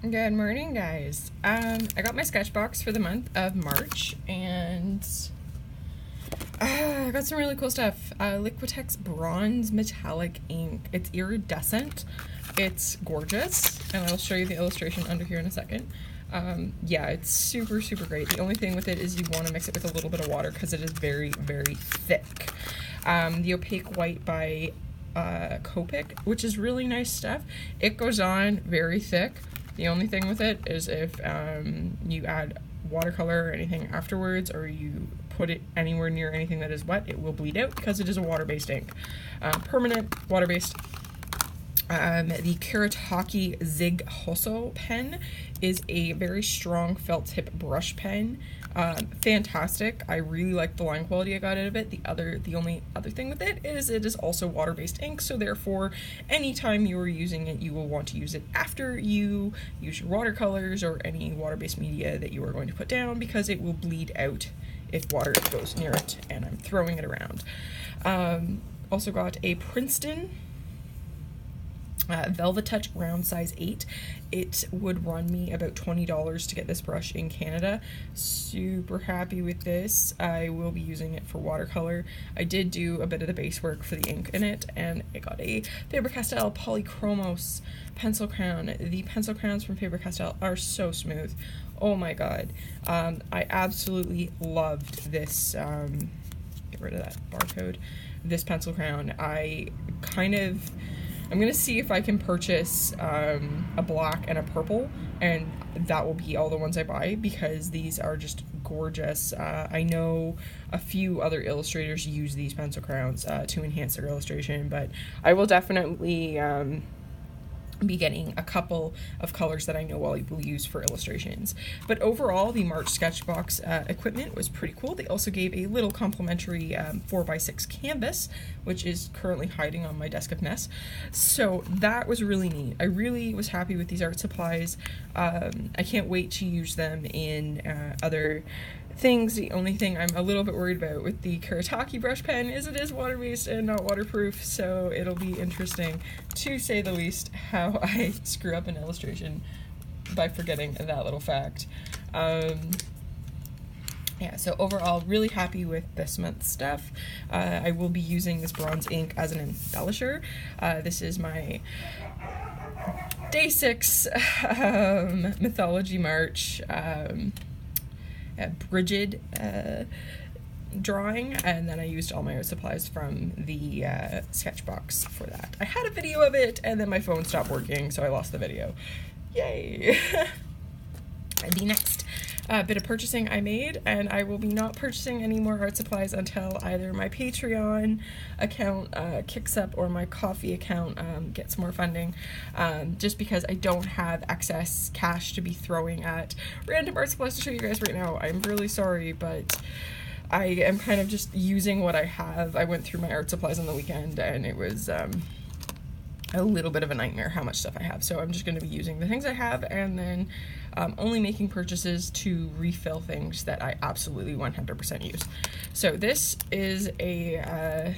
Good morning, guys. I got my Sketchbox for the month of March, and I got some really cool stuff. Liquitex Bronze Metallic Ink. It's iridescent. It's gorgeous, and I'll show you the illustration under here in a second. Yeah, it's super, super great. The only thing with it is you want to mix it with a little bit of water because it is very, very thick. The Opaque White by Copic, which is really nice stuff. It goes on very thick. The only thing with it is if you add watercolor or anything afterwards, or you put it anywhere near anything that is wet, it will bleed out because it is a water-based ink. Permanent, water-based. The Kuretake Zig Hoso pen is a very strong felt tip brush pen. Fantastic. I really like the line quality I got out of it. The only other thing with it is also water-based ink, so therefore anytime you are using it, you will want to use it after you use your watercolors or any water-based media that you are going to put down, because it will bleed out if water goes near it, and I'm throwing it around. Also got a Princeton Velvet Touch round size 8. It would run me about $20 to get this brush in Canada. Super happy with this. I will be using it for watercolor. I did do a bit of the base work for the ink in it, and I got a Faber-Castell Polychromos pencil crown. The pencil crowns from Faber-Castell are so smooth. Oh my god. I absolutely loved this. Get rid of that barcode. This pencil crown. I'm gonna see if I can purchase a black and a purple, and that will be all the ones I buy, because these are just gorgeous. I know a few other illustrators use these pencil crowns to enhance their illustration, but I will definitely be getting a couple of colors that I know I will use for illustrations. But overall, the March Sketchbox equipment was pretty cool. They also gave a little complimentary 4x6 canvas, which is currently hiding on my desk of mess. So that was really neat. I really was happy with these art supplies. I can't wait to use them in other things. The only thing I'm a little bit worried about with the Kuretake brush pen is it is water-based and not waterproof, so it'll be interesting, to say the least, how I screw up an illustration by forgetting that little fact. Yeah, so overall, really happy with this month's stuff. I will be using this bronze ink as an embellisher. This is my Day 6 Mythology March Brigid drawing, and then I used all my art supplies from the Sketchbox for that. I had a video of it, and then my phone stopped working, so I lost the video. Yay! The next bit of purchasing I made, and I will be not purchasing any more art supplies until either my Patreon account kicks up or my Ko-fi account gets more funding, just because I don't have excess cash to be throwing at random art supplies to show you guys right now. I'm really sorry, but I am kind of just using what I have. I went through my art supplies on the weekend, and it was a little bit of a nightmare how much stuff I have. So I'm just going to be using the things I have, and then only making purchases to refill things that I absolutely 100% use. So this is a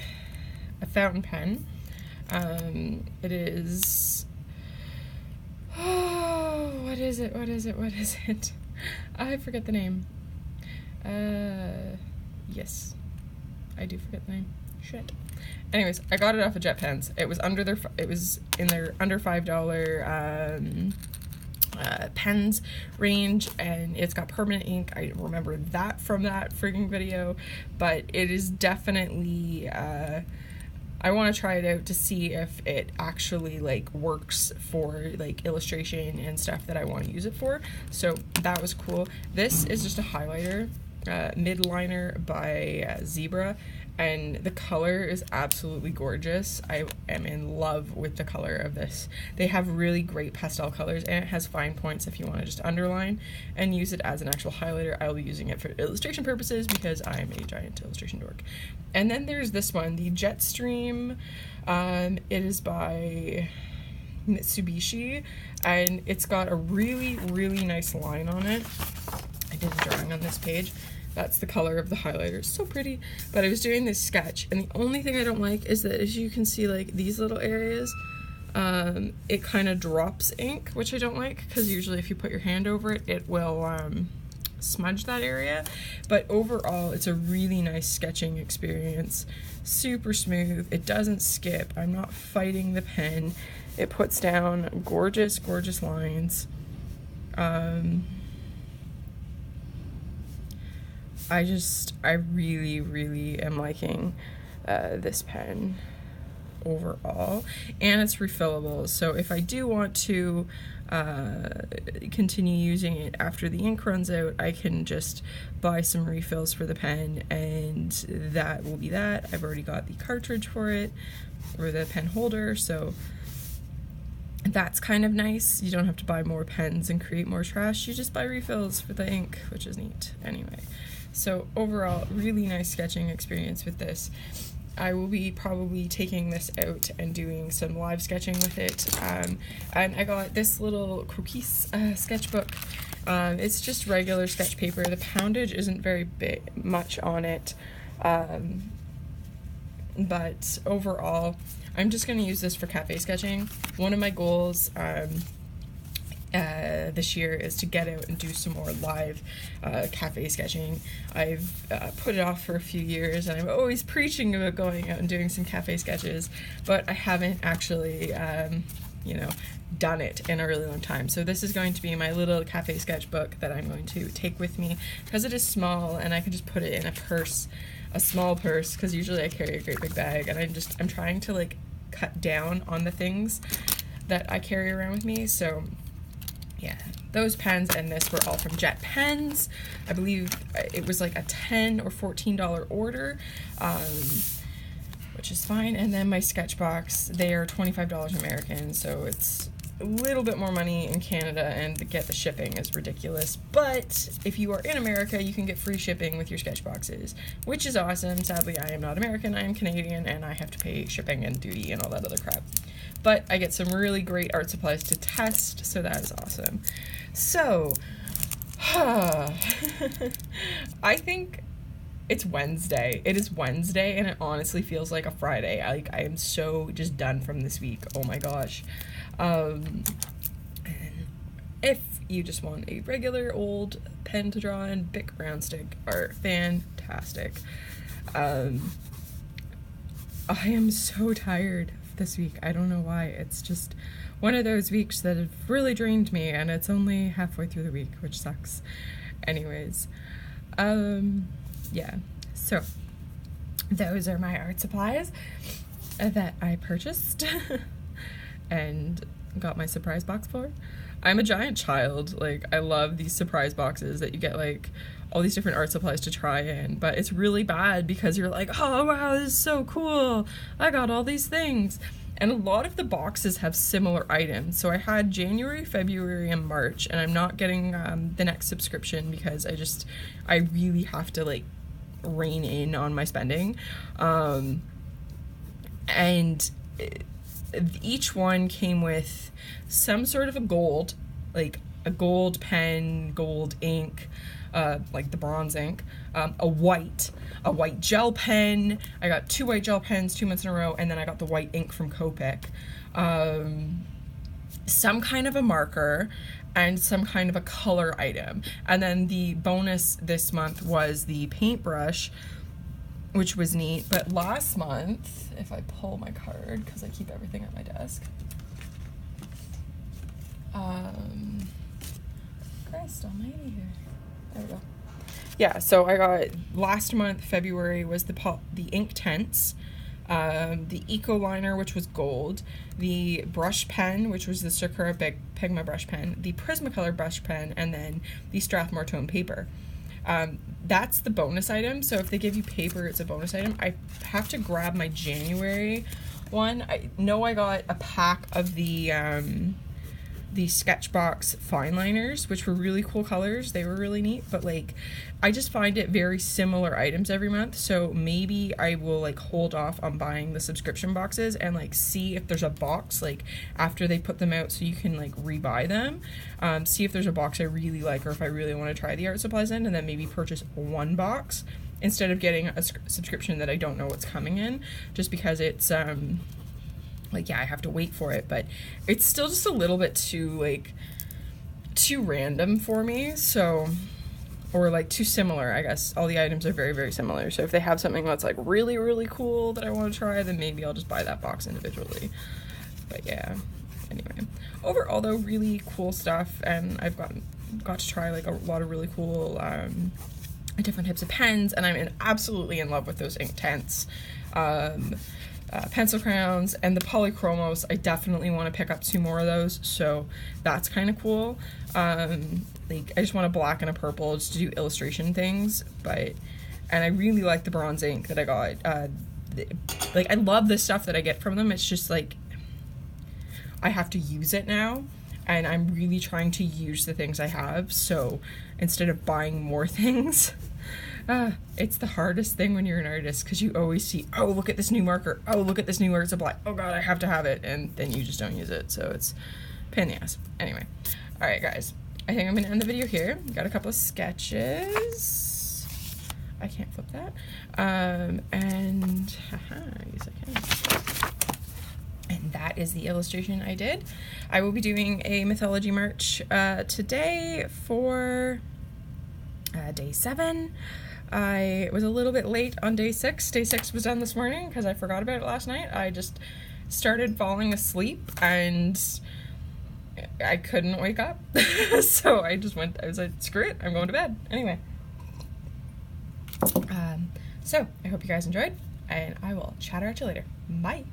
fountain pen. It is, what is it? I forget the name. Yes, I do forget the name. Shit. Anyways, I got it off of Jet Pens. It was in their under $5 pens range, and it's got permanent ink. I remember that from that frigging video, but it is definitely I want to try it out to see if it actually like works for like illustration and stuff that I want to use it for. So that was cool. This is just a highlighter, midliner by Zebra, and the color is absolutely gorgeous. I am in love with the color of this. They have really great pastel colors, and it has fine points if you want to just underline and use it as an actual highlighter. I will be using it for illustration purposes because I'm a giant illustration dork. And then there's this one, the Jetstream. It is by Mitsubishi, and it's got a really, really nice line on it. I did a drawing on this page. That's the color of the highlighter. It's so pretty. But I was doing this sketch, and the only thing I don't like is that, as you can see, like these little areas, It kind of drops ink, which I don't like, because usually if you put your hand over it, it will smudge that area. But overall, it's a really nice sketching experience. Super smooth. It doesn't skip. I'm not fighting the pen. It puts down gorgeous, gorgeous lines. I really, really am liking this pen overall, and it's refillable, so if I do want to continue using it after the ink runs out, I can just buy some refills for the pen, and that will be that. I've already got the cartridge for it, or the pen holder, so that's kind of nice. You don't have to buy more pens and create more trash, you just buy refills for the ink, which is neat. Anyway, so overall, really nice sketching experience with this. I will be probably taking this out and doing some live sketching with it. And I got this little croquis sketchbook. It's just regular sketch paper. The poundage isn't very much on it. But overall, I'm just going to use this for cafe sketching. One of my goals this year is to get out and do some more live cafe sketching. I've put it off for a few years, and I'm always preaching about going out and doing some cafe sketches, but I haven't actually done it in a really long time. So this is going to be my little cafe sketchbook that I'm going to take with me, because it is small and I can just put it in a purse, a small purse, because usually I carry a great big bag, and I'm trying to like cut down on the things that I carry around with me. So yeah, those pens and this were all from Jet Pens. I believe it was like a $10 or $14 order, which is fine. And then my Sketchbox, they are $25 American, so it's a little bit more money in Canada, and to get the shipping is ridiculous. But if you are in America, you can get free shipping with your Sketchboxes, which is awesome. Sadly, I am not American, I am Canadian, and I have to pay shipping and duty and all that other crap. But I get some really great art supplies to test, so that is awesome. So, I think it's Wednesday. It is Wednesday, and it honestly feels like a Friday. I am so just done from this week. Oh my gosh. If you just want a regular old pen to draw in, Bic Brown Stick are fantastic. I am so tired this week. I don't know why. It's just one of those weeks that have really drained me, and it's only halfway through the week, which sucks. Anyways, yeah, so those are my art supplies that I purchased and got my surprise box for. I'm a giant child. Like, I love these surprise boxes that you get, like, all these different art supplies to try in, but it's really bad because you're like, oh wow, this is so cool, I got all these things. And a lot of the boxes have similar items. So I had January, February, and March, and I'm not getting the next subscription because I really have to like rein in on my spending. And each one came with some sort of a gold, like a gold pen, gold ink, like the bronze ink, a white gel pen. I got 2 white gel pens 2 months in a row, and then I got the white ink from Copic, some kind of a marker, and some kind of a color item. And then the bonus this month was the paintbrush, which was neat. But last month, if I pull my card, because I keep everything at my desk, Christ almighty here. There we go. Yeah, so I got last month, February, was the ink tints, the Eco Liner, which was gold, the brush pen, which was the Sakura Pigma brush pen, the Prismacolor brush pen, and then the Strathmore Tone paper. That's the bonus item, so if they give you paper, it's a bonus item. I have to grab my January one. I know I got a pack of the Sketchbox fine liners, which were really cool colors. They were really neat, but like, I just find it very similar items every month, so maybe I will like hold off on buying the subscription boxes and like see if there's a box like after they put them out, so you can like rebuy them, see if there's a box I really like, or if I really want to try the art supplies in, and then maybe purchase one box instead of getting a subscription that I don't know what's coming in, just because it's like, yeah, I have to wait for it, but it's still just a little bit too, like, too random for me, so, or like too similar, I guess. All the items are very, very similar, so if they have something that's like really, really cool that I want to try, then maybe I'll just buy that box individually. But yeah, anyway, overall though, really cool stuff, and I've got to try like a lot of really cool different types of pens, and I'm absolutely in love with those Inktense pencil crayons, and the polychromos. I definitely want to pick up 2 more of those, so that's kind of cool. Like, I just want a black and a purple just to do illustration things, and I really like the bronze ink that I got. Like, I love the stuff that I get from them. It's just like, I have to use it now, and I'm really trying to use the things I have, so instead of buying more things, it's the hardest thing when you're an artist, because you always see, oh, look at this new marker, oh, look at this new marker, it's a black, oh god, I have to have it, and then you just don't use it, so it's a pain in the ass. Anyway, alright guys, I think I'm gonna end the video here. Got a couple of sketches. I can't flip that. And haha, yes I can. And that is the illustration I did. I will be doing a mythology march today for day 7. I was a little bit late on day 6. Day 6 was done this morning because I forgot about it last night. I just started falling asleep and I couldn't wake up. So I was like, screw it, I'm going to bed. Anyway. So I hope you guys enjoyed, and I will chat at you later. Bye.